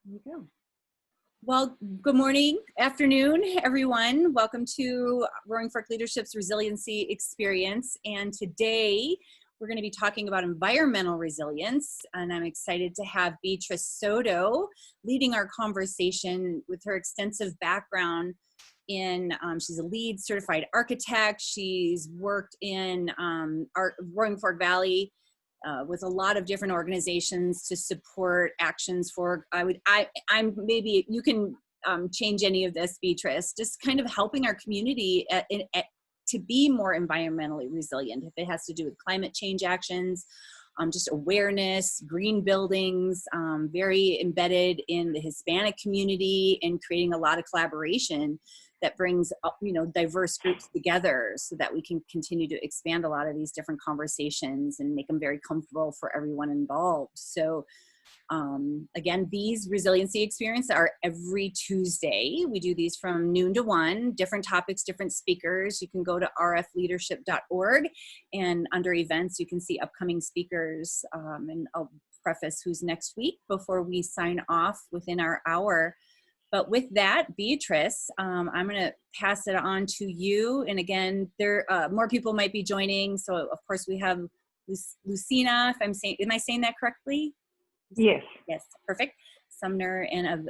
There you go. Well, good morning, afternoon, everyone. Welcome to Roaring Fork Leadership's Resiliency Experience. And today we're going to be talking about environmental resilience. And I'm excited to have Beatriz Soto leading our conversation with her extensive background in, she's a lead certified architect. She's worked in Roaring Fork Valley with a lot of different organizations to support actions for, I'm maybe you can change any of this, Beatriz, just kind of helping our community to be more environmentally resilient. If it has to do with climate change actions, just awareness, green buildings, very embedded in the Hispanic community and creating a lot of collaboration that brings, diverse groups together so that we can continue to expand a lot of these different conversations and make them very comfortable for everyone involved. So again, these resiliency experiences are every Tuesday. We do these from noon to 1, different topics, different speakers. You can go to rfleadership.org and under events, you can see upcoming speakers, and I'll preface who's next week before we sign off within our hour. But with that, Beatriz, I'm going to pass it on to you. And again, there more people might be joining. So of course we have Lucina, if am I saying that correctly? Yes. Yes, perfect. Sumner, and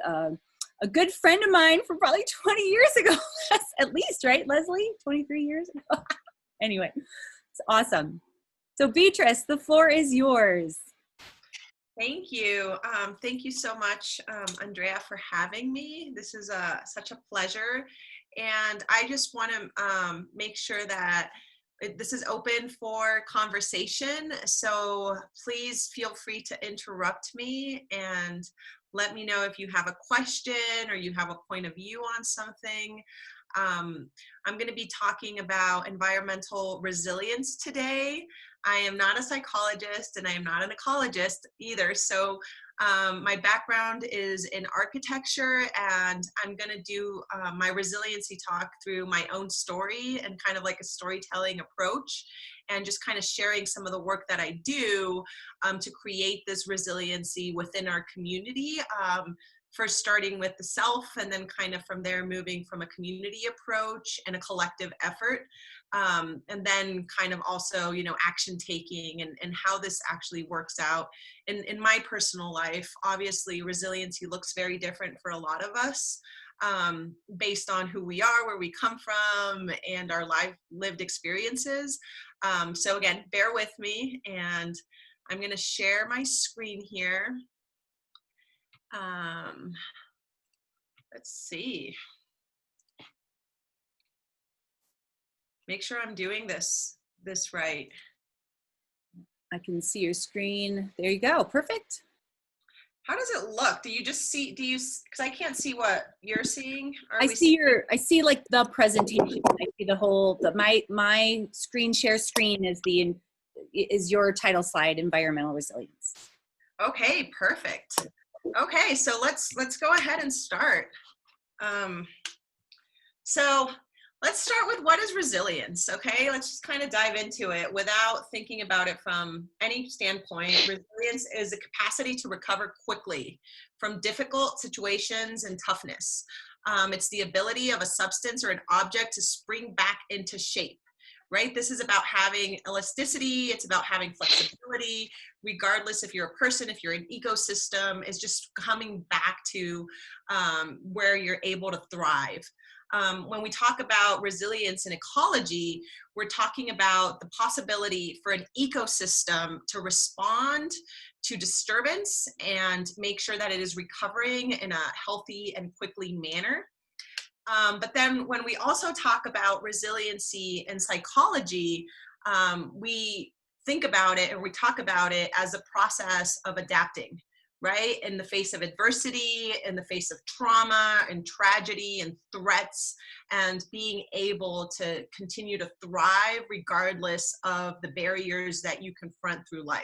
a good friend of mine from probably 20 years ago, at least, right, Leslie? 23 years ago. Anyway, it's awesome. So Beatriz, the floor is yours. Thank you. Thank you so much, Andrea, for having me. This is such a pleasure. And I just want to make sure that this is open for conversation. So please feel free to interrupt me and let me know if you have a question or you have a point of view on something. I'm going to be talking about environmental resilience today. I am not a psychologist and I am not an ecologist either. So my background is in architecture, and I'm going to do my resiliency talk through my own story and kind of like a storytelling approach, and just kind of sharing some of the work that I do to create this resiliency within our community. First starting with the self, and then kind of from there moving from a community approach and a collective effort. And then kind of also, action taking and how this actually works out in my personal life. Obviously, resiliency looks very different for a lot of us based on who we are, where we come from, and our lived experiences. So again, bear with me, and I'm going to share my screen here. Let's see. Make sure I'm doing this right. I can see your screen. There you go. Perfect. How does it look? Do you just see, because I can't see what you're seeing. I see like the presentation. I see the whole, my screen share screen is your title slide, environmental resilience. Okay, perfect. Okay, so let's go ahead and start. So let's start with what is resilience, okay? Let's just kind of dive into it without thinking about it from any standpoint. Resilience is the capacity to recover quickly from difficult situations and toughness. It's the ability of a substance or an object to spring back into shape, right? This is about having elasticity. It's about having flexibility, regardless if you're a person, if you're an ecosystem, it's just coming back to where you're able to thrive. When we talk about resilience in ecology, we're talking about the possibility for an ecosystem to respond to disturbance and make sure that it is recovering in a healthy and quickly manner. But then when we also talk about resiliency in psychology, we think about it and we talk about it as a process of adapting, right? In the face of adversity, in the face of trauma and tragedy and threats, and being able to continue to thrive regardless of the barriers that you confront through life.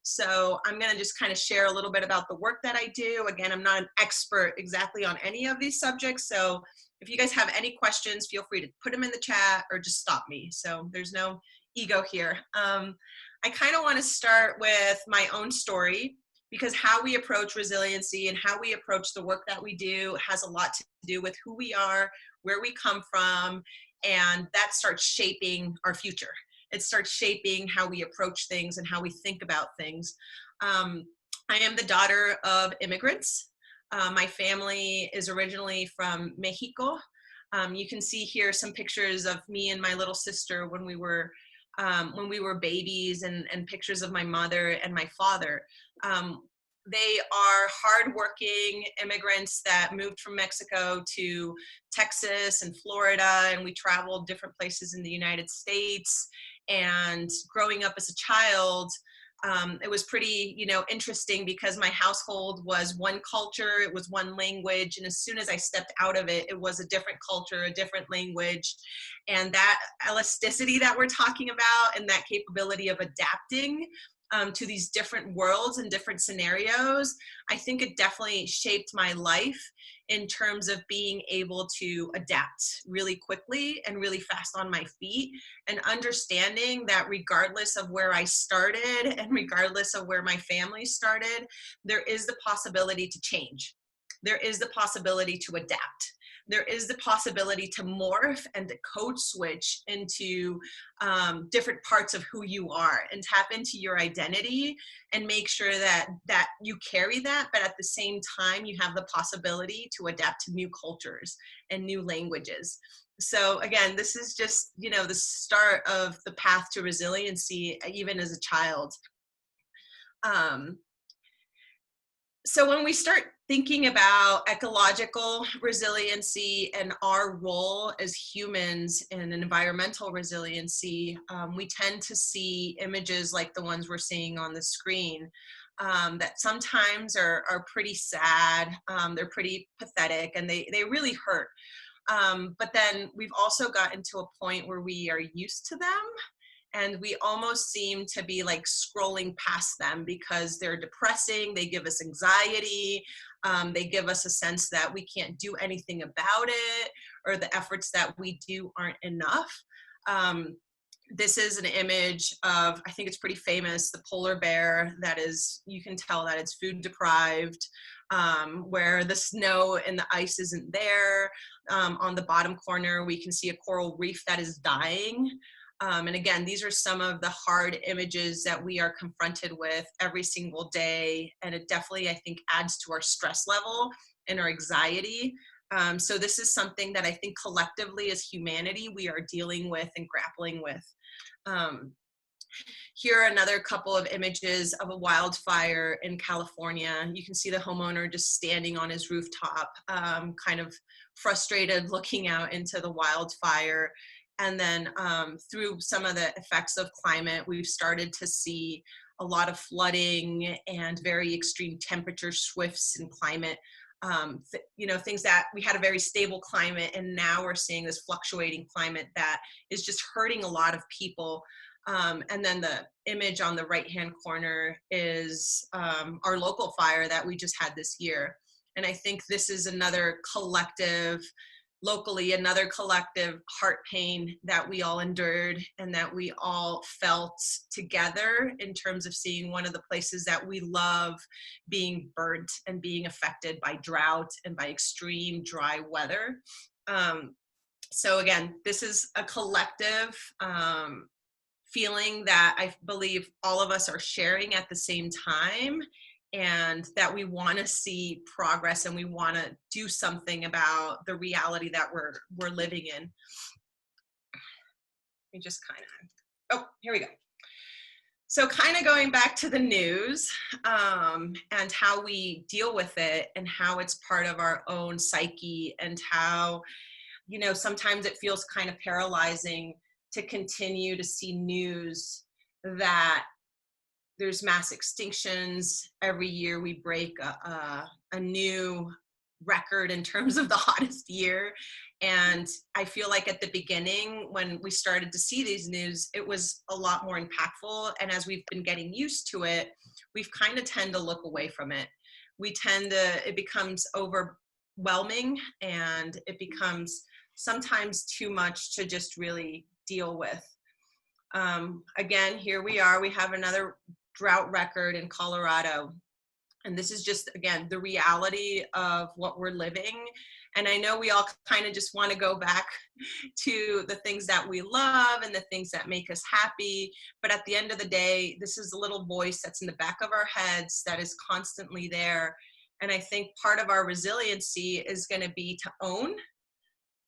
So I'm going to just kind of share a little bit about the work that I do. Again, I'm not an expert exactly on any of these subjects. So if you guys have any questions, feel free to put them in the chat or just stop me. So there's no ego here. I kind of want to start with my own story, because how we approach resiliency and how we approach the work that we do has a lot to do with who we are, where we come from, and that starts shaping our future. It starts shaping how we approach things and how we think about things. I am the daughter of immigrants. My family is originally from Mexico. You can see here some pictures of me and my little sister when we were babies, and pictures of my mother and my father. They are hardworking immigrants that moved from Mexico to Texas and Florida, and we traveled different places in the United States. And growing up as a child, it was pretty, interesting because my household was one culture, it was one language, and as soon as I stepped out of it, it was a different culture, a different language. And that elasticity that we're talking about and that capability of adapting to these different worlds and different scenarios, I think it definitely shaped my life in terms of being able to adapt really quickly and really fast on my feet, and understanding that regardless of where I started and regardless of where my family started, there is the possibility to change. There is the possibility to adapt. There is the possibility to morph and to code switch into different parts of who you are and tap into your identity and make sure that you carry that, but at the same time, you have the possibility to adapt to new cultures and new languages. So again, this is just, the start of the path to resiliency, even as a child. So when we start thinking about ecological resiliency and our role as humans in environmental resiliency, we tend to see images like the ones we're seeing on the screen that sometimes are pretty sad, they're pretty pathetic, and they really hurt. But then we've also gotten to a point where we are used to them, and we almost seem to be like scrolling past them because they're depressing, they give us anxiety, they give us a sense that we can't do anything about it, or the efforts that we do aren't enough. This is an image of, I think it's pretty famous, the polar bear that is, you can tell that it's food deprived, where the snow and the ice isn't there. On the bottom corner, we can see a coral reef that is dying. And again, these are some of the hard images that we are confronted with every single day. And it definitely, I think, adds to our stress level and our anxiety. So this is something that I think collectively as humanity, we are dealing with and grappling with. Here are another couple of images of a wildfire in California. You can see the homeowner just standing on his rooftop, kind of frustrated, looking out into the wildfire. And then through some of the effects of climate, we've started to see a lot of flooding and very extreme temperature swifts in climate. Things that we had a very stable climate, and now we're seeing this fluctuating climate that is just hurting a lot of people. And then the image on the right-hand corner is our local fire that we just had this year. And I think this is another collective, locally, another collective heart pain that we all endured and that we all felt together in terms of seeing one of the places that we love being burnt and being affected by drought and by extreme dry weather. So again, this is a collective feeling that I believe all of us are sharing at the same time, and that we want to see progress and we want to do something about the reality that we're living in. Let me just here we go. So kind of going back to the news and how we deal with it and how it's part of our own psyche, and how, sometimes it feels kind of paralyzing to continue to see news that there's mass extinctions. Every year we break a new record in terms of the hottest year. And I feel like at the beginning, when we started to see these news, it was a lot more impactful. And as we've been getting used to it, we've kind of tend to look away from it. It becomes overwhelming, and it becomes sometimes too much to just really deal with. Again, here we are, we have another drought record in Colorado. And this is just, again, the reality of what we're living. And I know we all kind of just want to go back to the things that we love and the things that make us happy. But at the end of the day, this is a little voice that's in the back of our heads that is constantly there. And I think part of our resiliency is going to be to own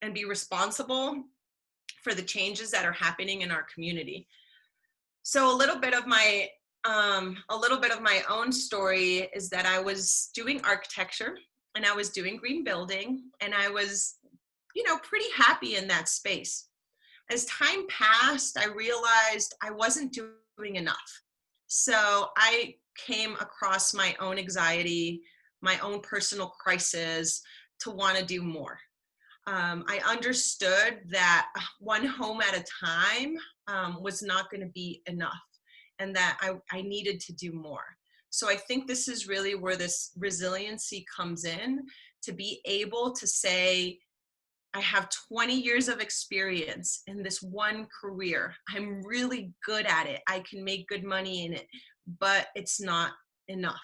and be responsible for the changes that are happening in our community. So a little bit of my own story is that I was doing architecture and I was doing green building, and I was, pretty happy in that space. As time passed, I realized I wasn't doing enough. So I came across my own anxiety, my own personal crisis to want to do more. I understood that one home at a time was not going to be enough, and that I needed to do more. So I think this is really where this resiliency comes in, to be able to say, I have 20 years of experience in this one career. I'm really good at it. I can make good money in it, but it's not enough.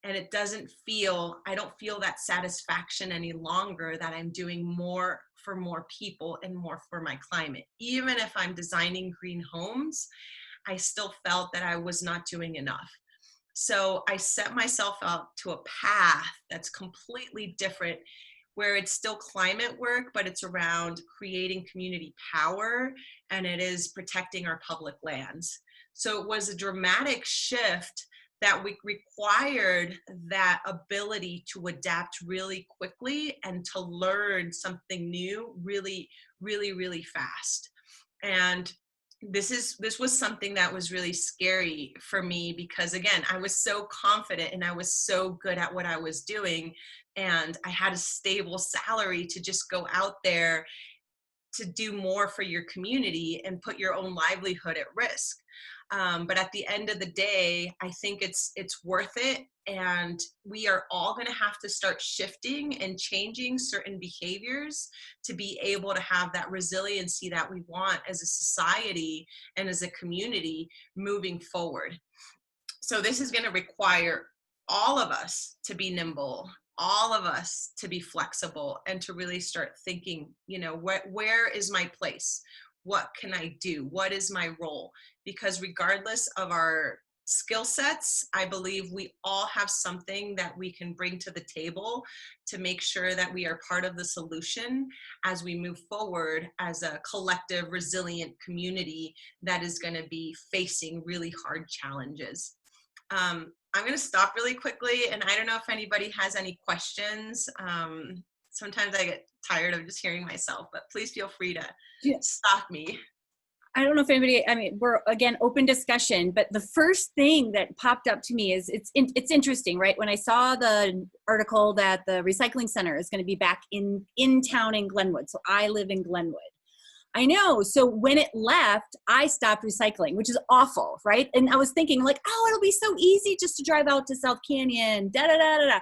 And I don't feel that satisfaction any longer that I'm doing more for more people and more for my climate. Even if I'm designing green homes, I still felt that I was not doing enough. So I set myself up to a path that's completely different, where it's still climate work, but it's around creating community power, and it is protecting our public lands. So it was a dramatic shift that we required that ability to adapt really quickly and to learn something new really, really, really fast. And this was something that was really scary for me, because again, I was so confident and I was so good at what I was doing, and I had a stable salary to just go out there to do more for your community and put your own livelihood at risk. But at the end of the day, I think it's worth it. And we are all going to have to start shifting and changing certain behaviors to be able to have that resiliency that we want as a society and as a community moving forward. So this is going to require all of us to be nimble, all of us to be flexible, and to really start thinking, where is my place? What can I do? What is my role? Because regardless of our skill sets, I believe we all have something that we can bring to the table to make sure that we are part of the solution as we move forward as a collective, resilient community that is going to be facing really hard challenges. I'm going to stop really quickly, and I don't know if anybody has any questions. Sometimes I get tired of just hearing myself, but please feel free to stop me. I don't know if anybody, we're again, open discussion, but the first thing that popped up to me is it's interesting, right? When I saw the article that the recycling center is going to be back in town in Glenwood. So I live in Glenwood. I know. So when it left, I stopped recycling, which is awful, right? And I was thinking like, oh, it'll be so easy just to drive out to South Canyon, da-da-da-da-da.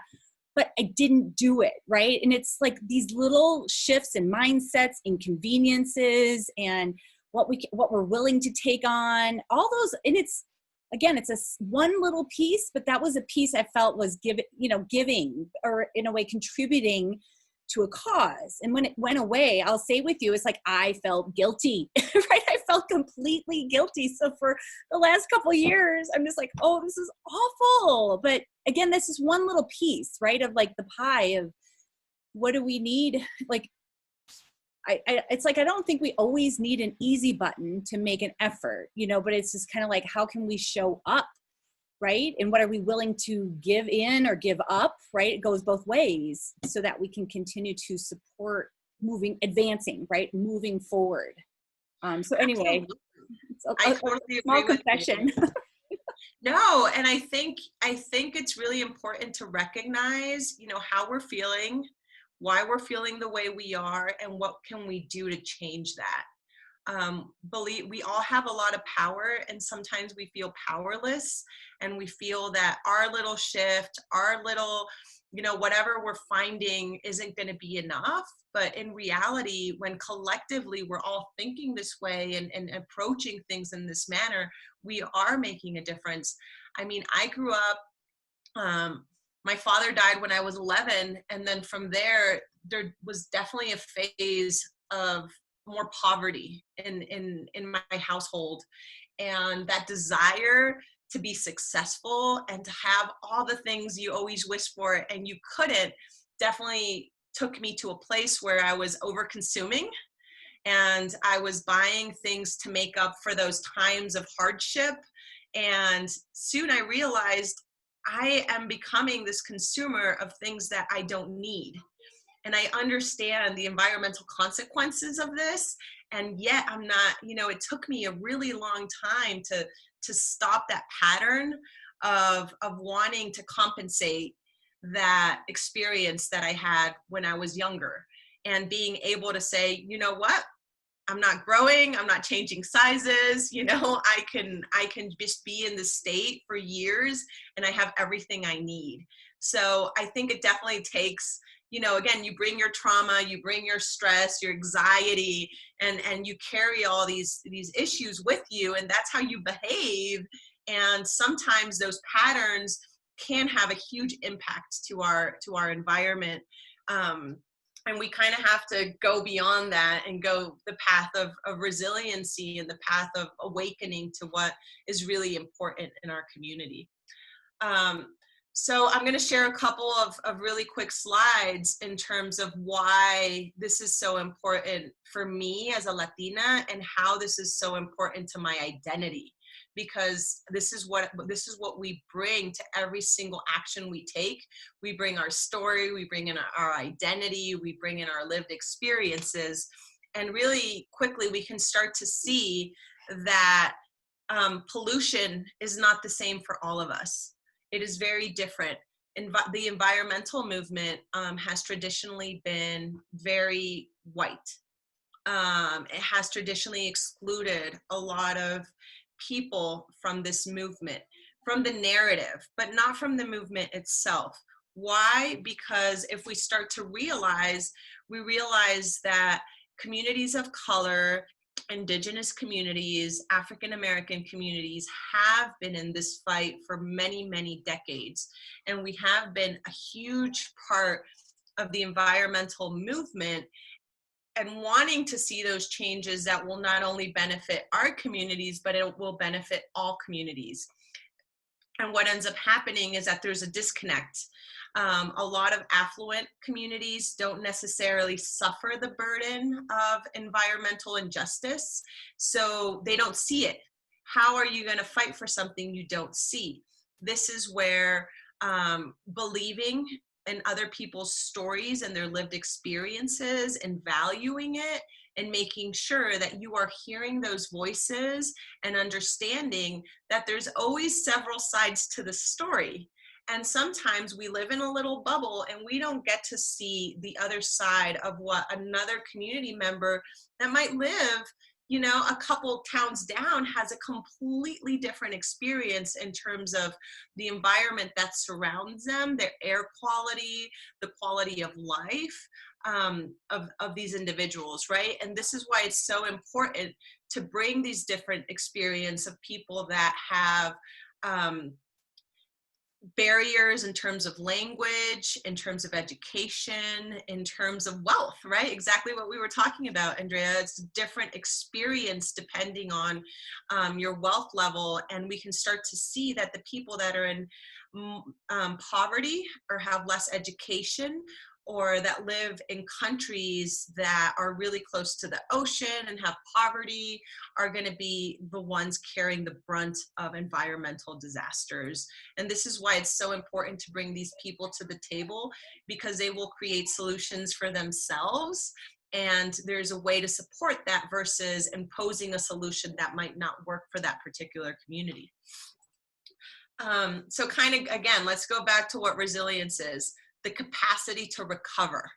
But I didn't do it, right? And it's like these little shifts in mindsets, inconveniences, and what we're willing to take on, all those. And it's, again, it's one little piece, but that was a piece I felt was giving, or in a way contributing to a cause. And when it went away, I'll say with you, it's like I felt guilty, right? I felt completely guilty. So for the last couple of years, I'm just like, oh, this is awful. But again, this is one little piece, right, of like the pie of what do we need? Like, it's like, I don't think we always need an easy button to make an effort, but it's just kind of like, how can we show up, right? And what are we willing to give in or give up, right? It goes both ways so that we can continue to support advancing, right? Moving forward. So anyway, it's I totally small agree confession. with you. No, and I think it's really important to recognize, how we're feeling, why we're feeling the way we are, and what can we do to change that. We all have a lot of power, and sometimes we feel powerless, and we feel that our little shift, our little, whatever we're finding isn't going to be enough. But in reality, when collectively we're all thinking this way and approaching things in this manner, we are making a difference. I mean, I grew up My father died when I was 11, and then from there was definitely a phase of more poverty in my household, and that desire to be successful and to have all the things you always wish for and you couldn't definitely took me to a place where I was over consuming, and I was buying things to make up for those times of hardship. And soon I realized I am becoming this consumer of things that I don't need. And I understand the environmental consequences of this. And yet I'm not, it took me a really long time to stop that pattern of wanting to compensate that experience that I had when I was younger, and being able to say, you know what, I'm not growing, I'm not changing sizes, I can just be in this state for years and I have everything I need. So I think it definitely takes, again, you bring your trauma, you bring your stress, your anxiety, and you carry all these issues with you, and that's how you behave. And sometimes those patterns can have a huge impact to our environment. And we kind of have to go beyond that and go the path of resiliency and the path of awakening to what is really important in our community. So I'm going to share a couple of really quick slides in terms of why this is so important for me as a Latina and how this is so important to my identity. Because this is what we bring to every single action we take. We bring our story, we bring in our identity, we bring in our lived experiences, and really quickly we can start to see that pollution is not the same for all of us. It is very different. The environmental movement has traditionally been very white. It has traditionally excluded a lot of people from this movement, from the narrative, but not from the movement itself. Why? Because if we start to we realize that communities of color, Indigenous communities, African American communities have been in this fight for many, many decades. And we have been a huge part of the environmental movement, and wanting to see those changes that will not only benefit our communities, but it will benefit all communities. And what ends up happening is that there's a disconnect. A lot of affluent communities don't necessarily suffer the burden of environmental injustice, so they don't see it. How are you going to fight for something you don't see? This is where believing in other people's stories and their lived experiences and valuing it and making sure that you are hearing those voices and understanding that there's always several sides to the story. And sometimes we live in a little bubble and we don't get to see the other side of what another community member that might live, a couple towns down has a completely different experience in terms of the environment that surrounds them, their air quality, the quality of life of these individuals, right? And this is why it's so important to bring these different experiences of people that have barriers in terms of language, in terms of education, in terms of wealth, right? Exactly what we were talking about, Andrea. It's a different experience depending on your wealth level. And we can start to see that the people that are in poverty or have less education, or that live in countries that are really close to the ocean and have poverty, are going to be the ones carrying the brunt of environmental disasters. And this is why it's so important to bring these people to the table, because they will create solutions for themselves. And there's a way to support that versus imposing a solution that might not work for that particular community. So kind of, again, let's go back to what resilience is. The capacity to recover,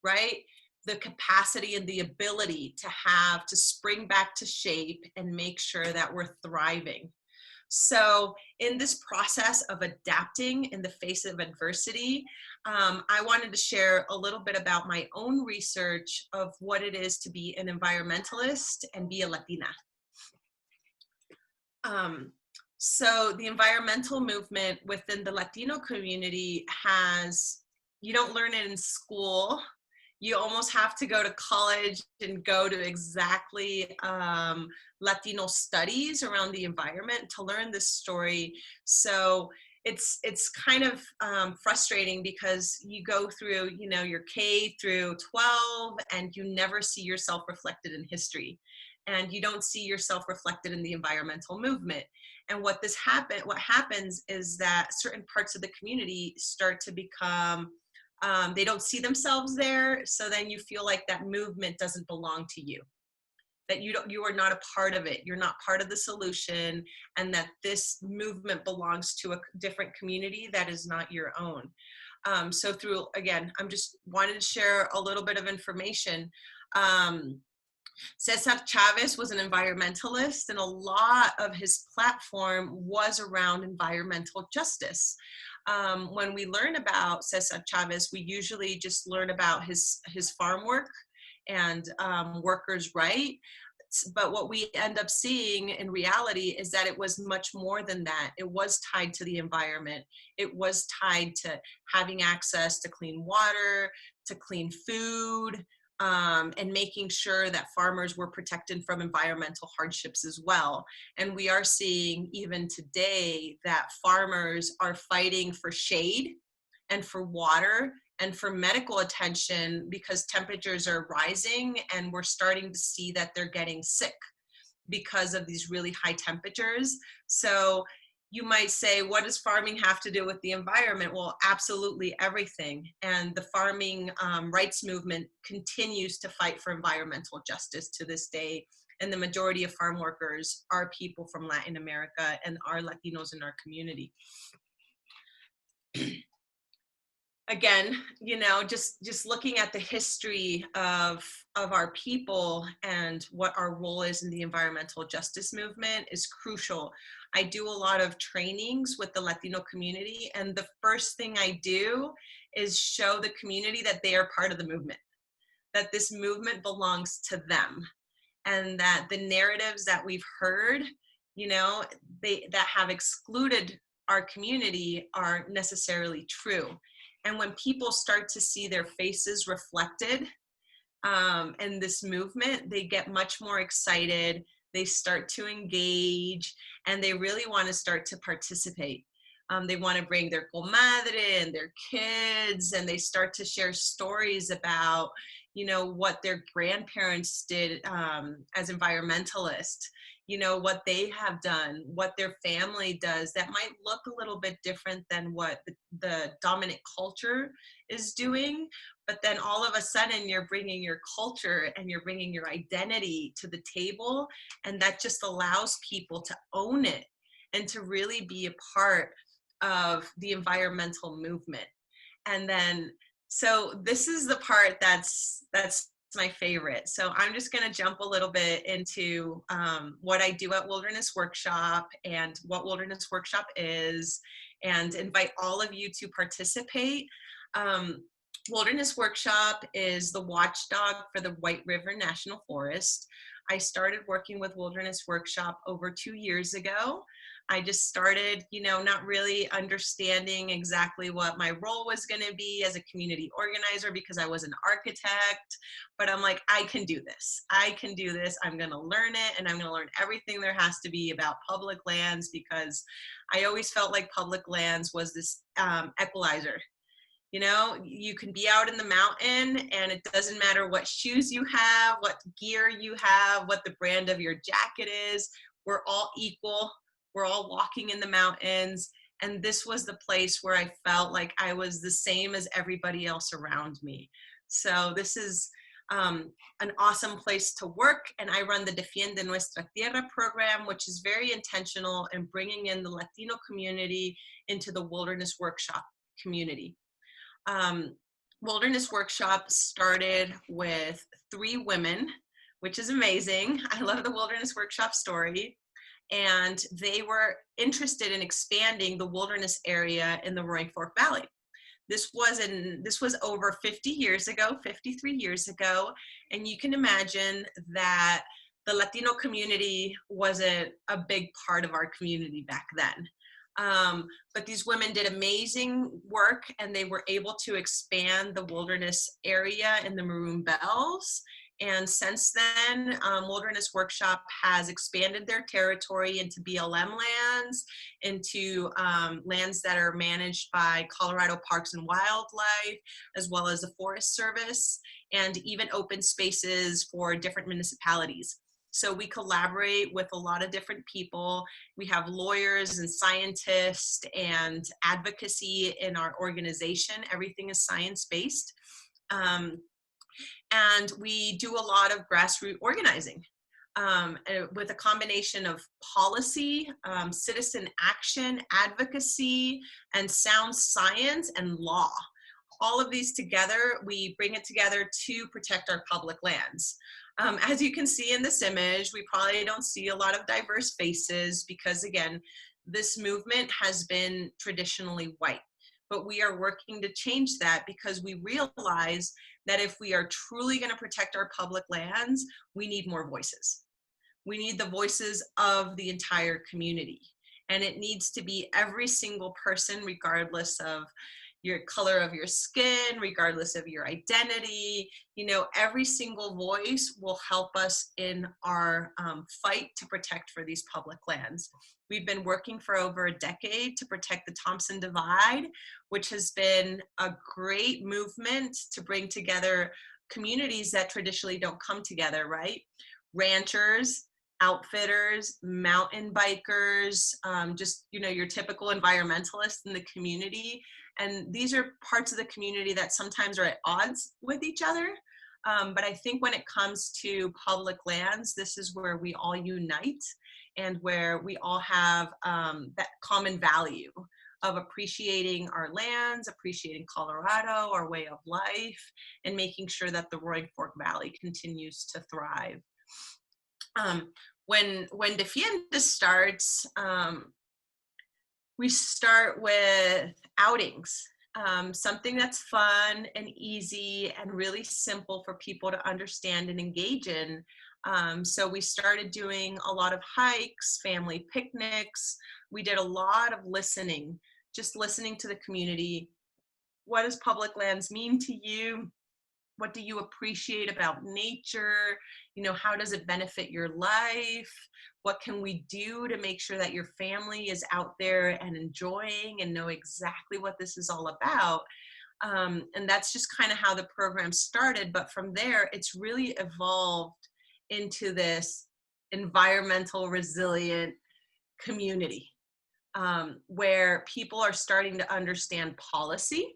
right? The capacity and the ability to spring back to shape and make sure that we're thriving. So in this process of adapting in the face of adversity, I wanted to share a little bit about my own research of what it is to be an environmentalist and be a Latina. So the environmental movement within the Latino community you don't learn it in school. You almost have to go to college and go to exactly Latino studies around the environment to learn this story. So it's kind of frustrating because you go through, your K through 12 and you never see yourself reflected in history, and you don't see yourself reflected in the environmental movement. And what happens is that certain parts of the community start to become they don't see themselves there, so then you feel like that movement doesn't belong to you, that you are not a part of it, you're not part of the solution, and that this movement belongs to a different community that is not your own. So I'm just wanted to share a little bit of information. Cesar Chavez was an environmentalist, and a lot of his platform was around environmental justice. When we learn about Cesar Chavez, we usually just learn about his farm work and workers' right. But what we end up seeing in reality is that it was much more than that. It was tied to the environment. It was tied to having access to clean water, to clean food, and making sure that farmers were protected from environmental hardships as well. And we are seeing even today that farmers are fighting for shade and for water and for medical attention because temperatures are rising, and we're starting to see that they're getting sick because of these really high temperatures. So you might say, what does farming have to do with the environment? Well, absolutely everything. And the farming rights movement continues to fight for environmental justice to this day. And the majority of farm workers are people from Latin America and are Latinos in our community. Again, just looking at the history of our people and what our role is in the environmental justice movement is crucial. I do a lot of trainings with the Latino community, and the first thing I do is show the community that they are part of the movement, that this movement belongs to them, and that the narratives that we've heard, that have excluded our community aren't necessarily true. And when people start to see their faces reflected in this movement, they get much more excited. They start to engage, and they really want to start to participate. They want to bring their comadre and their kids, and they start to share stories about, what their grandparents did as environmentalists, what they have done, what their family does that might look a little bit different than what the dominant culture is doing. But then all of a sudden you're bringing your culture and you're bringing your identity to the table, and that just allows people to own it and to really be a part of the environmental movement. And then, so this is the part that's my favorite. So I'm just going to jump a little bit into what I do at Wilderness Workshop and what Wilderness Workshop is, and invite all of you to participate. Wilderness Workshop is the watchdog for the White River National Forest. I started working with Wilderness Workshop over 2 years ago. I just started, not really understanding exactly what my role was going to be as a community organizer because I was an architect, but I'm like, I can do this. I can do this. I'm going to learn it, and I'm going to learn everything there has to be about public lands, because I always felt like public lands was this equalizer. You can be out in the mountain, and it doesn't matter what shoes you have, what gear you have, what the brand of your jacket is. We're all equal. We're all walking in the mountains. And this was the place where I felt like I was the same as everybody else around me. So this is an awesome place to work. And I run the Defiende Nuestra Tierra program, which is very intentional in bringing in the Latino community into the Wilderness Workshop community. Wilderness Workshop started with 3 women, which is amazing. I love the Wilderness Workshop story. And they were interested in expanding the wilderness area in the Roaring Fork Valley. This was over 50 years ago, 53 years ago. And you can imagine that the Latino community wasn't a big part of our community back then. But these women did amazing work, and they were able to expand the wilderness area in the Maroon Bells. And since then, Wilderness Workshop has expanded their territory into BLM lands, into lands that are managed by Colorado Parks and Wildlife, as well as the Forest Service, and even open spaces for different municipalities. So we collaborate with a lot of different people. We have lawyers and scientists and advocacy in our organization. Everything is science-based. And we do a lot of grassroots organizing with a combination of policy, citizen action, advocacy, and sound science and law. All of these together, we bring it together to protect our public lands. As you can see in this image, we probably don't see a lot of diverse faces because, again, this movement has been traditionally white. But we are working to change that because we realize that if we are truly going to protect our public lands, we need more voices. We need the voices of the entire community. And it needs to be every single person, regardless of your color of your skin, regardless of your identity. You know, every single voice will help us in our fight to protect for these public lands. We've been working for over a decade to protect the Thompson Divide, which has been a great movement to bring together communities that traditionally don't come together, right? Ranchers, outfitters, mountain bikers, just, you know, your typical environmentalists in the community. And these are parts of the community that sometimes are at odds with each other. But I think when it comes to public lands, this is where we all unite and where we all have that common value of appreciating our lands, appreciating Colorado, our way of life, and making sure that the Roaring Fork Valley continues to thrive. When Defiende starts, we start with outings, something that's fun and easy and really simple for people to understand and engage in. So we started doing a lot of hikes, family picnics. We did a lot of listening, just listening to the community. What does public lands mean to you? What do you appreciate about nature? You know, how does it benefit your life? What can we do to make sure that your family is out there and enjoying and know exactly what this is all about? And that's just kind of how the program started. But from there, it's really evolved into this environmental resilient community where people are starting to understand policy.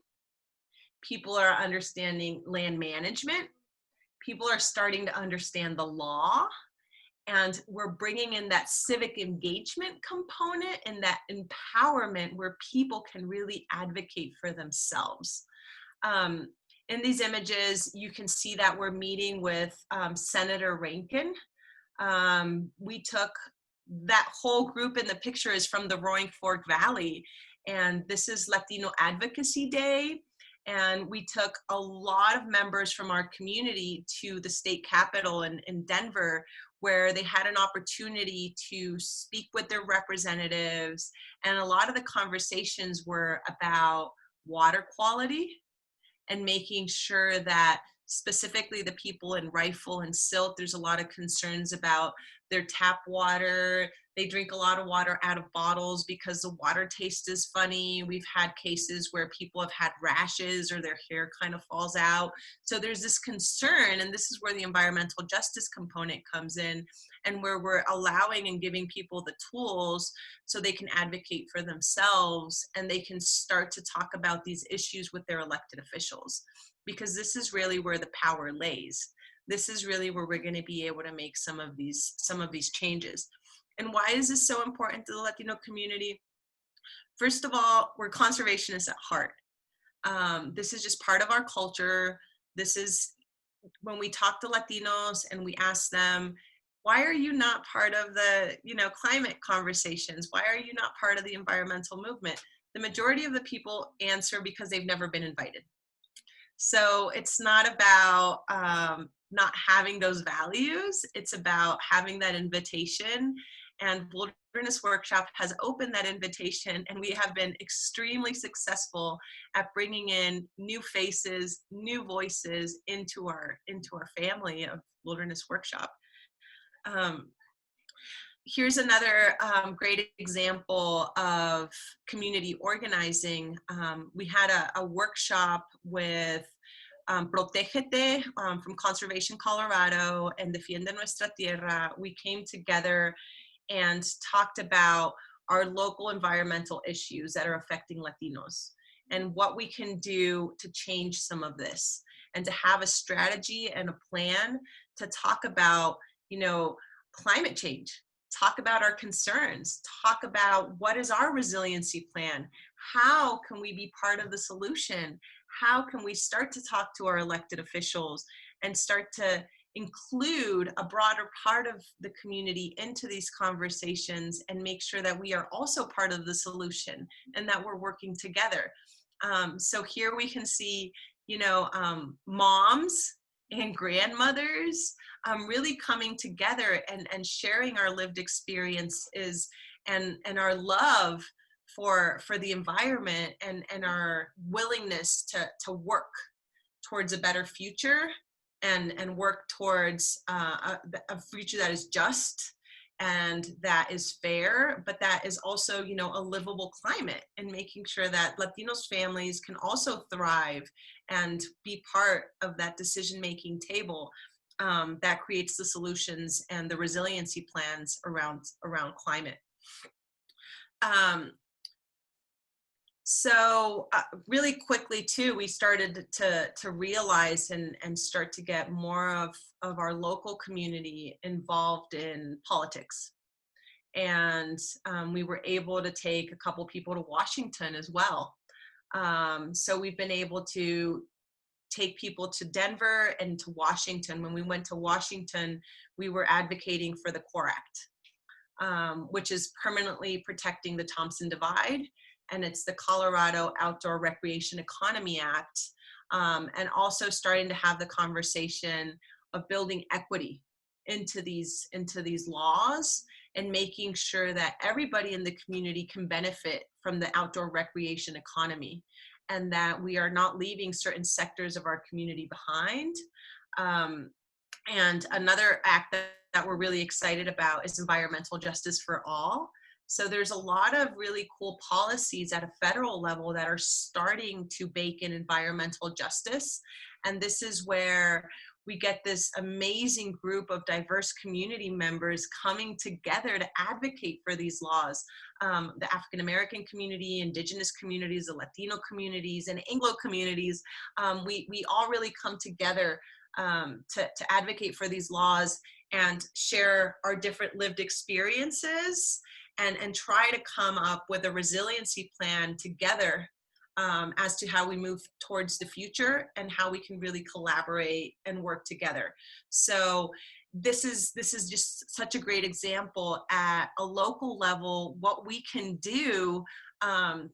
People are understanding land management. People are starting to understand the law. And we're bringing in that civic engagement component and that empowerment where people can really advocate for themselves. In these images, you can see that we're meeting with Senator Rankin. We took that whole group in the picture is from the Roaring Fork Valley. And this is Latino Advocacy Day. And we took a lot of members from our community to the state capitol in Denver, where they had an opportunity to speak with their representatives. And a lot of the conversations were about water quality and making sure that specifically the people in Rifle and Silt, there's a lot of concerns about their tap water. They drink a lot of water out of bottles because the water taste is funny. We've had cases where people have had rashes or their hair kind of falls out. So there's this concern, and this is where the environmental justice component comes in, and where we're allowing and giving people the tools so they can advocate for themselves and they can start to talk about these issues with their elected officials, because this is really where the power lays. This is really where we're going to be able to make some of these changes. And why is this so important to the Latino community? First of all, we're conservationists at heart. This is just part of our culture. This is when we talk to Latinos and we ask them, why are you not part of the, climate conversations? Why are you not part of the environmental movement? The majority of the people answer because they've never been invited. So it's not about not having those values. It's about having that invitation. And Wilderness Workshop has opened that invitation, and we have been extremely successful at bringing in new faces, new voices into our family of Wilderness Workshop. Here's another great example of community organizing. We had a workshop with Protégete from Conservation Colorado and Defiende Nuestra Tierra. We came together and talked about our local environmental issues that are affecting Latinos and what we can do to change some of this, and to have a strategy and a plan to talk about, climate change, talk about our concerns, talk about what is our resiliency plan, how can we be part of the solution, how can we start to talk to our elected officials and start to include a broader part of the community into these conversations and make sure that we are also part of the solution and that we're working together. So here we can see, moms and grandmothers really coming together and sharing our lived experiences and our love for the environment and our willingness to work towards a better future and work towards a future that is just and that is fair, but that is also, a livable climate, and making sure that Latinos families can also thrive and be part of that decision-making table that creates the solutions and the resiliency plans around climate. So really quickly too, we started to realize and start to get more of our local community involved in politics. And we were able to take a couple people to Washington as well. So we've been able to take people to Denver and to Washington. When we went to Washington, we were advocating for the CORE Act, which is permanently protecting the Thompson Divide. And it's the Colorado Outdoor Recreation Economy Act, and also starting to have the conversation of building equity into these laws and making sure that everybody in the community can benefit from the outdoor recreation economy, and that we are not leaving certain sectors of our community behind. And another act that we're really excited about is environmental justice for all. So there's a lot of really cool policies at a federal level that are starting to bake in environmental justice. And this is where we get this amazing group of diverse community members coming together to advocate for these laws. The African American community, Indigenous communities, the Latino communities, and Anglo communities, we all really come together to advocate for these laws and share our different lived experiences and try to come up with a resiliency plan together as to how we move towards the future and how we can really collaborate and work together. So this is just such a great example at a local level, what we can do to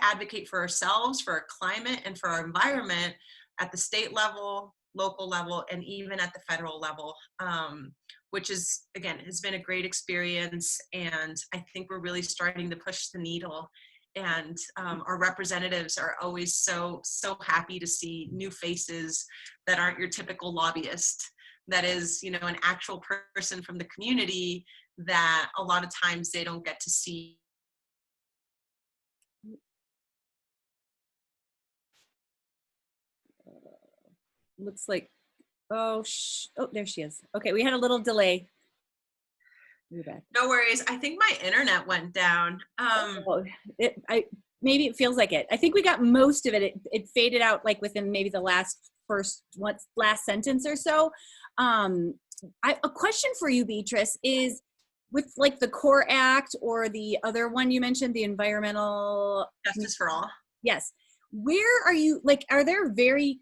advocate for ourselves, for our climate, and for our environment at the state level, local level, and even at the federal level, which is, again, has been a great experience. And I think we're really starting to push the needle. And our representatives are always so happy to see new faces that aren't your typical lobbyist. That is, an actual person from the community that a lot of times they don't get to see. Looks like, oh, there she is. Okay, we had a little delay. You're back. No worries. I think my internet went down. Maybe it feels like it. I think we got most of it. It faded out like within maybe the last sentence or so. A question for you, Beatriz, is with like the CORE Act or the other one you mentioned, the environmental justice for all. Yes. Where are you, like, are there very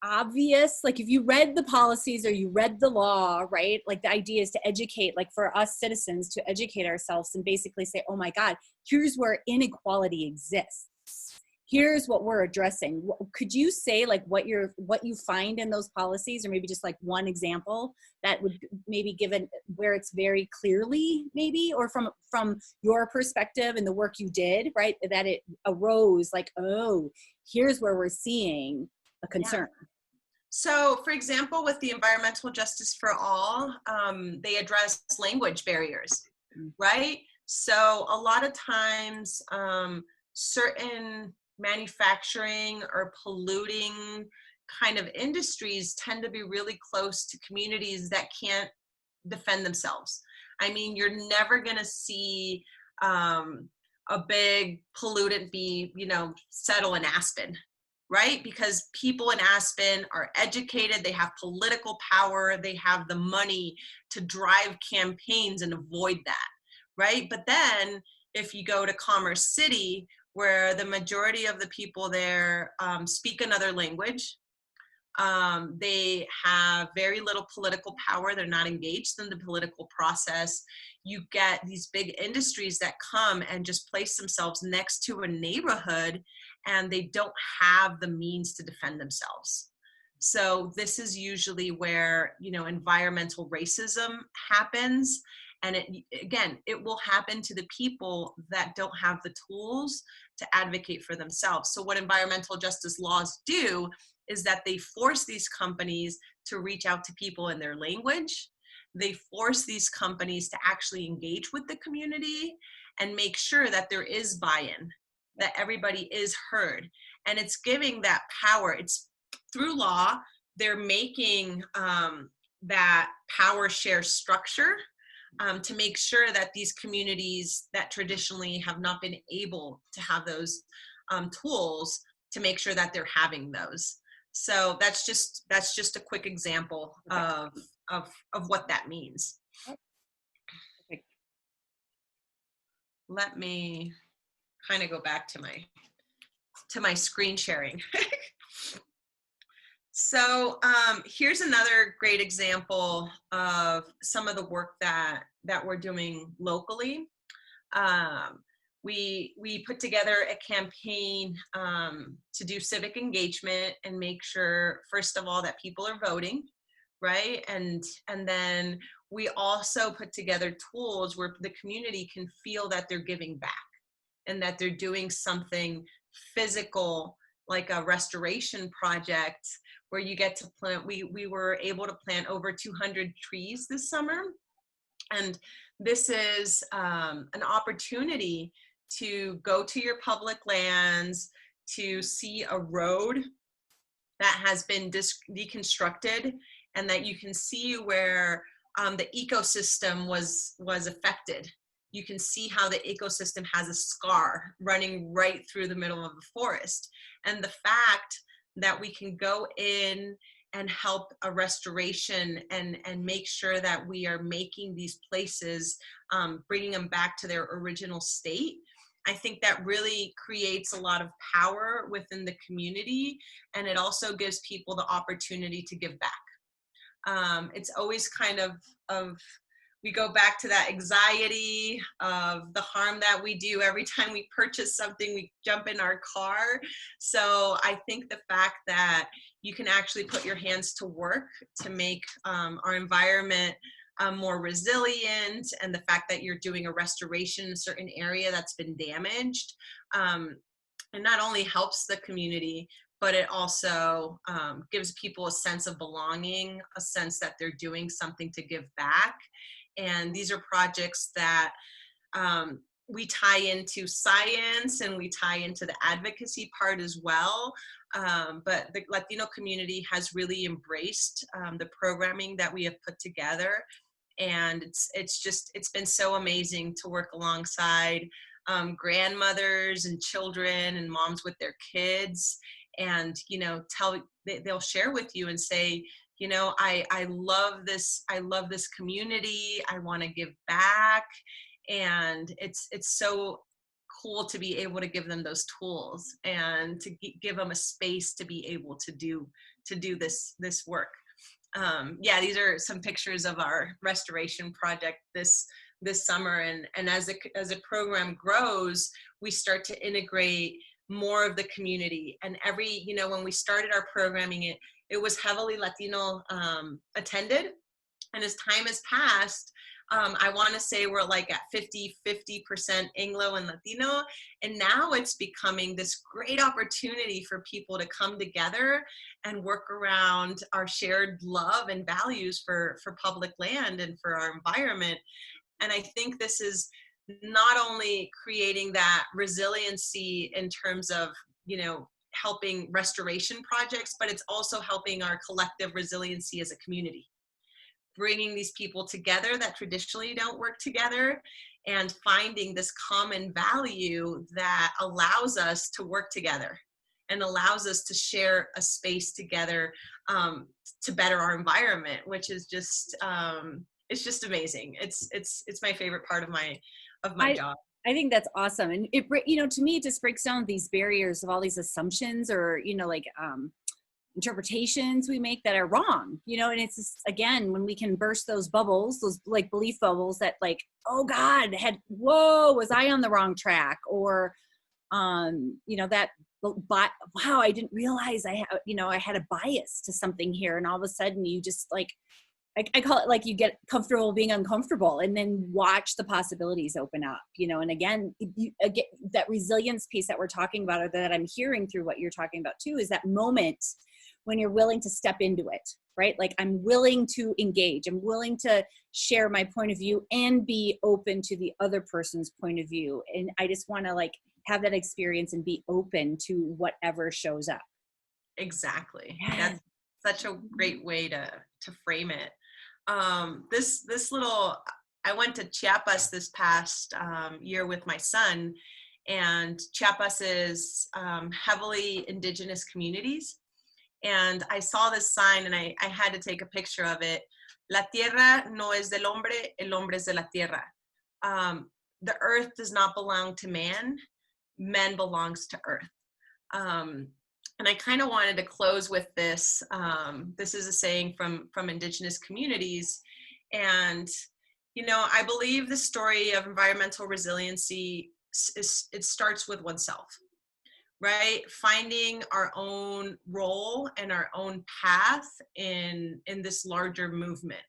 obvious, like if you read the policies or you read the law, right? Like the idea is to educate, like for us citizens to educate ourselves and basically say, oh my God, here's where inequality exists. here's what we're addressing. Could you say like what you find in those policies, or maybe just like one example that would maybe give it where it's very clearly maybe, or from your perspective and the work you did, right, that it arose like, oh, here's where we're seeing a concern. Yeah. So, for example, with the Environmental Justice for All, they address language barriers, right? So a lot of times, certain manufacturing or polluting kind of industries tend to be really close to communities that can't defend themselves. I mean, you're never going to see a big pollutant be, settle in Aspen, right? Because people in Aspen are educated, they have political power, they have the money to drive campaigns and avoid that, right? But then if you go to Commerce City, where the majority of the people there speak another language, they have very little political power, they're not engaged in the political process. You get these big industries that come and just place themselves next to a neighborhood, and they don't have the means to defend themselves. So this is usually where, environmental racism happens. And it will happen to the people that don't have the tools to advocate for themselves. So what environmental justice laws do is that they force these companies to reach out to people in their language. They force these companies to actually engage with the community and make sure that there is buy-in, that everybody is heard. And it's giving that power. It's through law, they're making that power share structure to make sure that these communities that traditionally have not been able to have those tools, to make sure that they're having those. So that's just a quick example of what that means. Okay. Let me kind of go back to my screen sharing. So here's another great example of some of the work that we're doing locally. We put together a campaign to do civic engagement and make sure, first of all, that people are voting, right? And then we also put together tools where the community can feel that they're giving back and that they're doing something physical, like a restoration project where you get to plant. We were able to plant over 200 trees this summer. And this is an opportunity to go to your public lands, to see a road that has been deconstructed, and that you can see where the ecosystem was affected. You can see how the ecosystem has a scar running right through the middle of the forest. And the fact that we can go in and help a restoration and make sure that we are making these places, bringing them back to their original state, I think that really creates a lot of power within the community, and it also gives people the opportunity to give back. It's always kind of we go back to that anxiety of the harm that we do every time we purchase something, we jump in our car. So I think the fact that you can actually put your hands to work to make our environment more resilient, and the fact that you're doing a restoration in a certain area that's been damaged, it not only helps the community, but it also gives people a sense of belonging, a sense that they're doing something to give back. And these are projects that we tie into science and we tie into the advocacy part as well. But the Latino community has really embraced the programming that we have put together. And it's been so amazing to work alongside grandmothers and children and moms with their kids, and they'll share with you and say, I love this community, I want to give back. And it's so cool to be able to give them those tools and to give them a space to be able to do this work. These are some pictures of our restoration project this summer, and as a program grows, we start to integrate more of the community. And when we started our programming, it was heavily Latino attended. And as time has passed, I want to say we're like at 50% Anglo and Latino. And now it's becoming this great opportunity for people to come together and work around our shared love and values for public land and for our environment. And I think this is not only creating that resiliency in terms of, helping restoration projects, but it's also helping our collective resiliency as a community, bringing these people together that traditionally don't work together and finding this common value that allows us to work together and allows us to share a space together to better our environment, which is just it's just amazing. It's my favorite part of my job. I think that's awesome. And it, to me, it just breaks down these barriers of all these assumptions or, interpretations we make that are wrong, and it's just, again, when we can burst those bubbles, those like belief bubbles that like, oh God, was I on the wrong track? Or, wow, I didn't realize I had a bias to something here. And all of a sudden you just like, I call it like you get comfortable being uncomfortable and then watch the possibilities open up, and again, that resilience piece that we're talking about, or that I'm hearing through what you're talking about too, is that moment when you're willing to step into it, right? Like I'm willing to engage, I'm willing to share my point of view and be open to the other person's point of view. And I just want to like have that experience and be open to whatever shows up. Exactly. That's such a great way to frame it. I went to Chiapas this past year with my son, and Chiapas is heavily indigenous communities. And I saw this sign and I had to take a picture of it. La tierra no es del hombre, el hombre es de la tierra. The earth does not belong to man, man belongs to earth. And I kind of wanted to close with this. This is a saying from indigenous communities. And, I believe the story of environmental resiliency it starts with oneself, right? Finding our own role and our own path in this larger movement.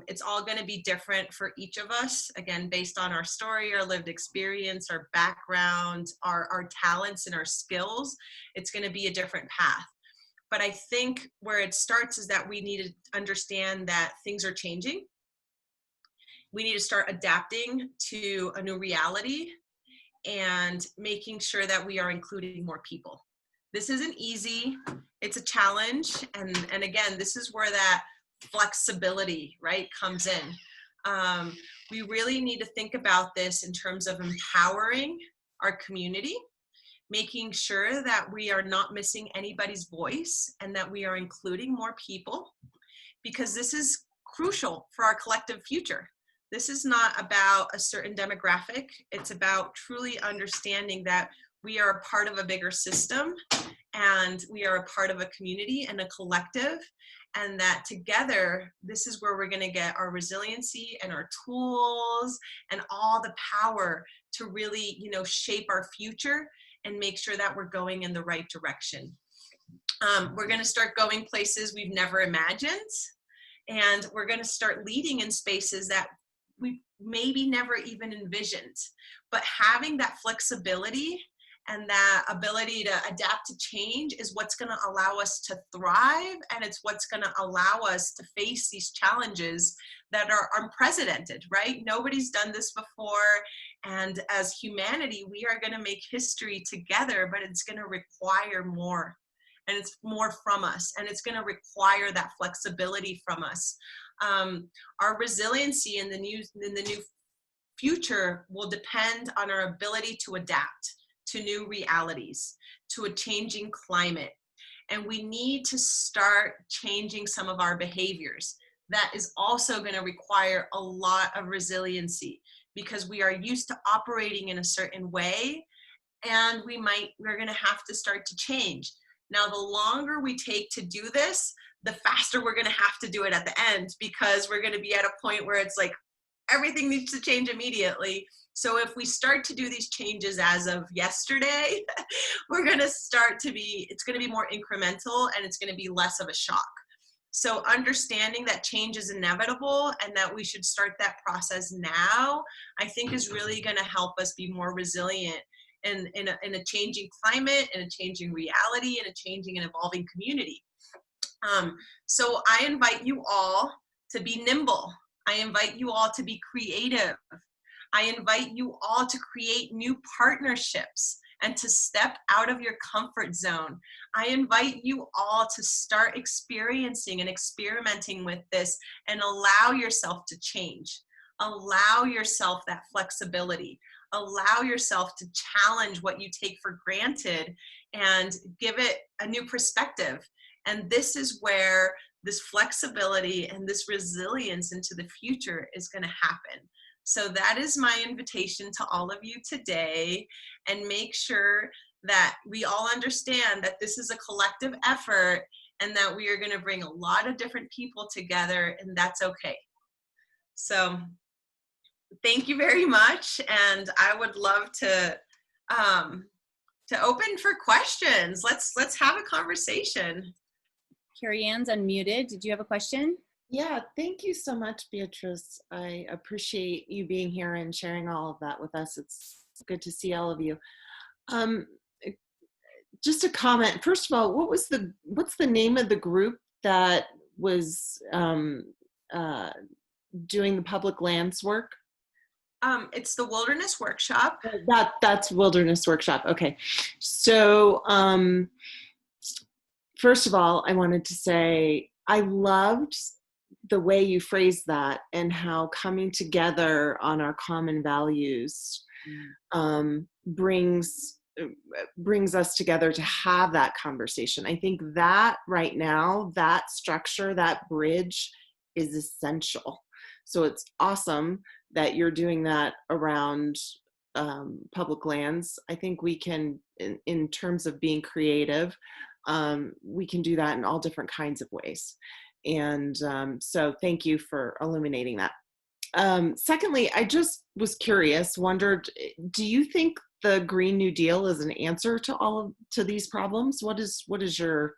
It's all going to be different for each of us, again, based on our story, our lived experience, our background, our talents and our skills. It's going to be a different path. But I think where it starts is that we need to understand that things are changing. We need to start adapting to a new reality and making sure that we are including more people. This isn't easy. It's a challenge. And again, this is where that flexibility, right, comes in. We really need to think about this in terms of empowering our community, making sure that we are not missing anybody's voice and that we are including more people, because this is crucial for our collective future. This is not about a certain demographic. It's about truly understanding that we are a part of a bigger system and we are a part of a community and a collective, and that together, this is where we're going to get our resiliency and our tools and all the power to really, shape our future and make sure that we're going in the right direction. We're going to start going places we've never imagined, and we're going to start leading in spaces that we maybe never even envisioned. But having that flexibility and that ability to adapt to change is what's going to allow us to thrive, and it's what's going to allow us to face these challenges that are unprecedented, right? Nobody's done this before, and as humanity, we are going to make history together, but it's going to require more, and it's more from us, and it's going to require that flexibility from us. Our resiliency in the new future will depend on our ability to adapt to new realities, to a changing climate. And we need to start changing some of our behaviors. That is also going to require a lot of resiliency, because we are used to operating in a certain way, and we're going to have to start to change. Now, the longer we take to do this, the faster we're going to have to do it at the end, because we're going to be at a point where it's like, everything needs to change immediately. So if we start to do these changes as of yesterday, we're going to it's going to be more incremental, and it's going to be less of a shock. So understanding that change is inevitable and that we should start that process now, I think is really going to help us be more resilient in a changing climate, in a changing reality, in a changing and evolving community. So I invite you all to be nimble. I invite you all to be creative. I invite you all to create new partnerships and to step out of your comfort zone. I invite you all to start experiencing and experimenting with this and allow yourself to change. Allow yourself that flexibility. Allow yourself to challenge what you take for granted and give it a new perspective. And this is where this flexibility and this resilience into the future is going to happen. So that is my invitation to all of you today, and make sure that we all understand that this is a collective effort and that we are going to bring a lot of different people together, and that's okay. So thank you very much, and I would love to open for questions. Let's have a conversation. Carrie Ann's unmuted. Did you have a question? Yeah, thank you so much, Beatriz. I appreciate you being here and sharing all of that with us. It's good to see all of you. Just a comment. First of all, what's the name of the group that was doing the public lands work? It's the Wilderness Workshop. That's Wilderness Workshop. Okay. So first of all, I wanted to say I loved the way you phrased that, and how coming together on our common values brings us together to have that conversation. I think that right now, that structure, that bridge is essential. So it's awesome that you're doing that around public lands. I think we can, in terms of being creative, we can do that in all different kinds of ways. And so thank you for illuminating that. Secondly, I just was curious, wondered, do you think the Green New Deal is an answer to these problems? What are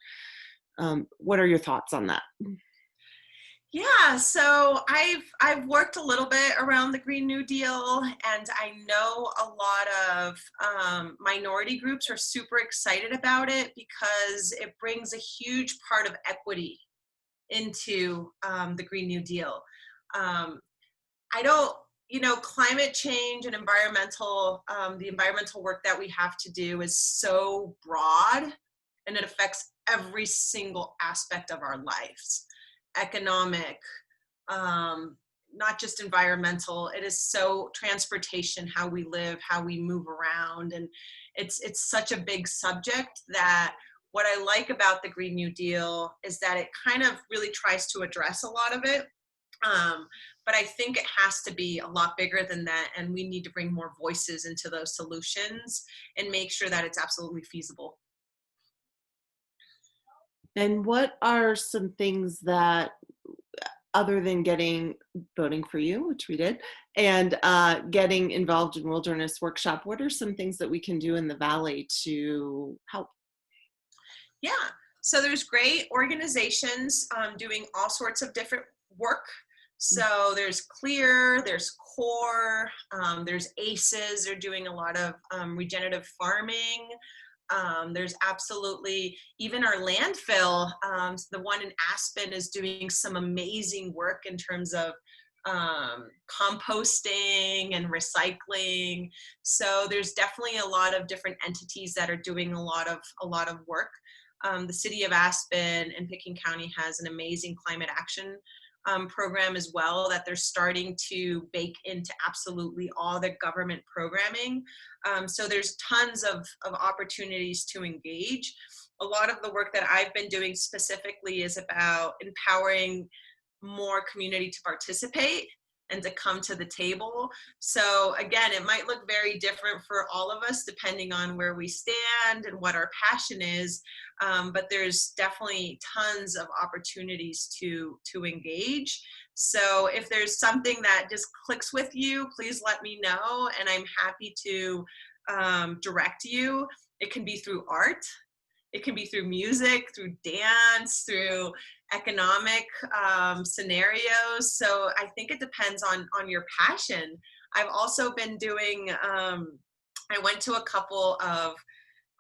your thoughts on that? Yeah, so I've worked a little bit around the Green New Deal, and I know a lot of minority groups are super excited about it because it brings a huge part of equity into the Green New Deal. Climate change and the environmental work that we have to do is so broad, and it affects every single aspect of our lives. Economic, not just environmental. It is so transportation, how we live, how we move around, and it's such a big subject that what I like about the Green New Deal is that it kind of really tries to address a lot of it. But I think it has to be a lot bigger than that, and we need to bring more voices into those solutions and make sure that it's absolutely feasible. And what are some things that, other than voting for you, which we did, and getting involved in Wilderness Workshop, what are some things that we can do in the Valley to help? Yeah, so there's great organizations doing all sorts of different work. So there's CLEAR, there's CORE, there's ACES, they're doing a lot of regenerative farming. There's absolutely, even our landfill, the one in Aspen is doing some amazing work in terms of composting and recycling. So there's definitely a lot of different entities that are doing a lot of work. The city of Aspen and Pickens County has an amazing climate action program as well that they're starting to bake into absolutely all the government programming. So there's tons of opportunities to engage. A lot of the work that I've been doing specifically is about empowering more community to participate and to come to the table. So again, it might look very different for all of us depending on where we stand and what our passion is, but there's definitely tons of opportunities to engage. So if there's something that just clicks with you, please let me know, and I'm happy to direct you. It can be through art, it can be through music, through dance, through economic scenarios. So I think it depends on your passion. I've also been doing, I went to a couple of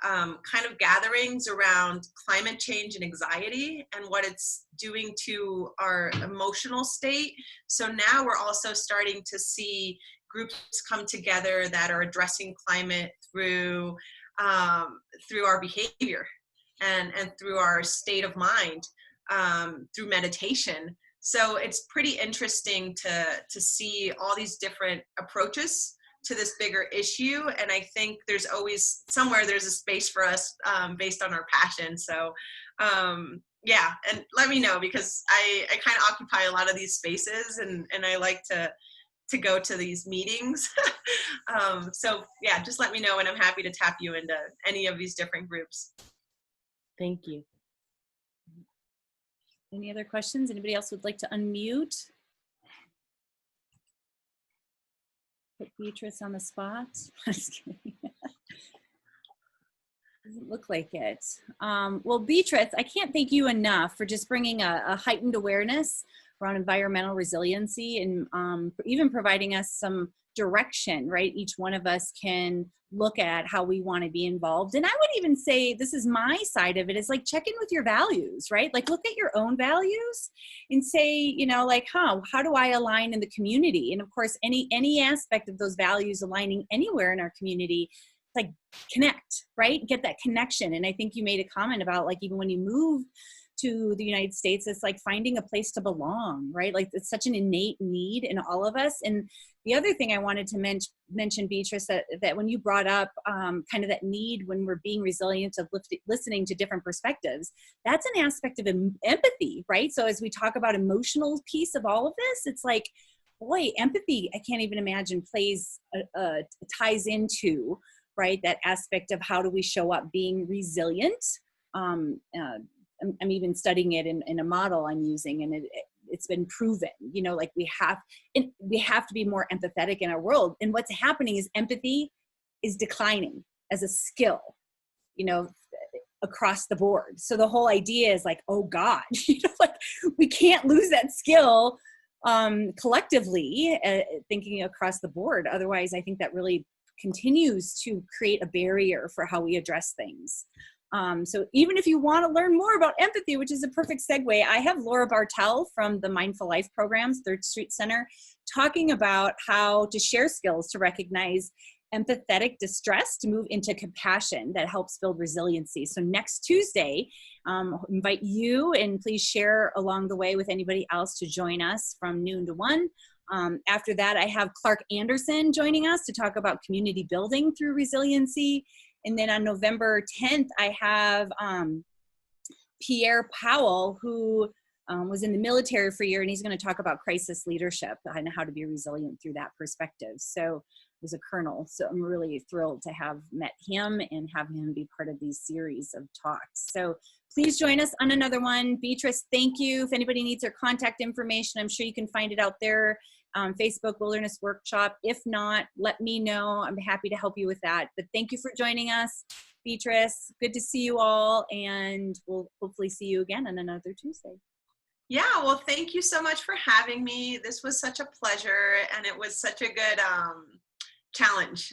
kind of gatherings around climate change and anxiety and what it's doing to our emotional state. So now we're also starting to see groups come together that are addressing climate through our behavior and through our state of mind, through meditation. So it's pretty interesting to see all these different approaches to this bigger issue. And I think there's always somewhere there's a space for us based on our passion. So yeah, and let me know, because I kind of occupy a lot of these spaces, and I like to go to these meetings. So yeah, just let me know, and I'm happy to tap you into any of these different groups. Thank you. Any other questions? Anybody else would like to unmute? Put Beatriz on the spot. Just kidding. Doesn't look like it. Well, Beatriz, I can't thank you enough for just bringing a heightened awareness around environmental resiliency, and even providing us some direction, right? Each one of us can look at how we want to be involved. And I would even say, this is my side of it, is like, check in with your values, right? Like, look at your own values and say, you know, like, how do I align in the community? And of course, any aspect of those values aligning anywhere in our community, like, connect, right? Get that connection. And I think you made a comment about, like, even when you move to the United States, it's like finding a place to belong, right? Like, it's such an innate need in all of us. And the other thing I wanted to mention, Beatriz, that when you brought up kind of that need when we're being resilient of listening to different perspectives, that's an aspect of empathy, right? So as we talk about emotional piece of all of this, it's like, boy, empathy, I can't even imagine ties into, right, that aspect of how do we show up being resilient. I'm even studying it in a model I'm using, and it's been proven, you know, like we have to be more empathetic in our world. And what's happening is empathy is declining as a skill, you know, across the board. So the whole idea is like, oh God, you know, like, we can't lose that skill collectively, thinking across the board. Otherwise, I think that really continues to create a barrier for how we address things. So even if you want to learn more about empathy, which is a perfect segue, I have Laura Bartel from the Mindful Life programs, Third Street Center, talking about how to share skills to recognize empathetic distress to move into compassion that helps build resiliency. So next Tuesday, invite you, and please share along the way with anybody else to join us from noon to 1. After that, I have Clark Anderson joining us to talk about community building through resiliency. And then on November 10th, I have Pierre Powell, who was in the military for a year, and he's going to talk about crisis leadership and how to be resilient through that perspective. So he was a colonel, so I'm really thrilled to have met him and have him be part of these series of talks. So please join us on another one. Beatriz, thank you. If anybody needs their contact information, I'm sure you can find it out there. Facebook Wilderness Workshop. If not, let me know. I'm happy to help you with that. But thank you for joining us, Beatriz. Good to see you all, and we'll hopefully see you again on another Tuesday. Yeah, well, thank you so much for having me. This was such a pleasure, and it was such a good challenge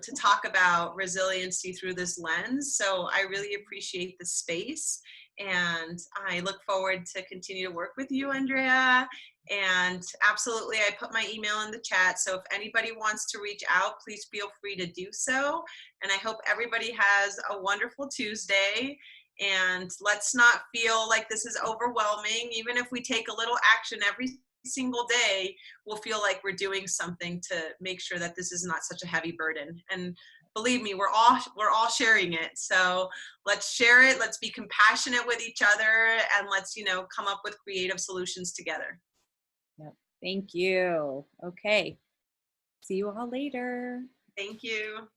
to talk about resiliency through this lens. So I really appreciate the space, and I look forward to continue to work with you, Andrea. And absolutely, I put my email in the chat. So if anybody wants to reach out, please feel free to do so. And I hope everybody has a wonderful Tuesday. And let's not feel like this is overwhelming. Even if we take a little action every single day, we'll feel like we're doing something to make sure that this is not such a heavy burden. And believe me, we're all sharing it. So let's share it. Let's be compassionate with each other, and let's, come up with creative solutions together. Yep. Thank you. Okay. See you all later. Thank you.